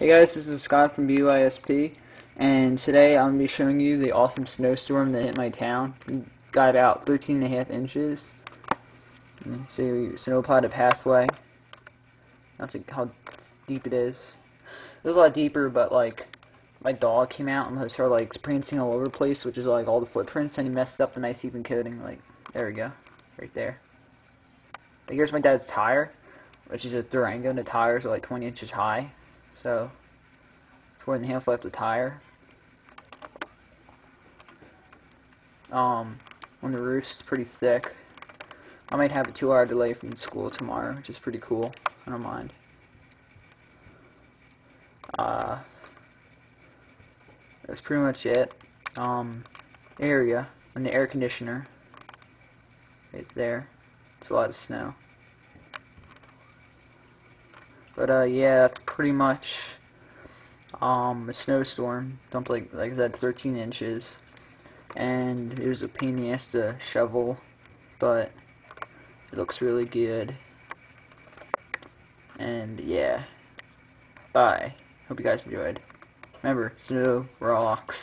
Hey guys, this is Scott from BYSP, and today I'm going to be showing you the awesome snowstorm that hit my town. We got about 13.5 inches. You see, snow plowed a pathway. That's how deep it is. It was a lot deeper, but like my dog came out and started like prancing all over the place, which is like all the footprints, and he messed up the nice even coating. Like, there we go, right there. Like, here's my dad's tire, which is a Durango, and the tires are like 20 inches high. So, it's more than halfway up the tire. On the roof's pretty thick. I might have a 2-hour delay from school tomorrow, which is pretty cool. I don't mind. That's pretty much it. Area, and the air conditioner. Right there. It's a lot of snow. But yeah, that's pretty much a snowstorm. Dumped like I said, 13 inches, and it was a pain in the ass to shovel, but it looks really good. And yeah, bye. Hope you guys enjoyed. Remember, snow rocks.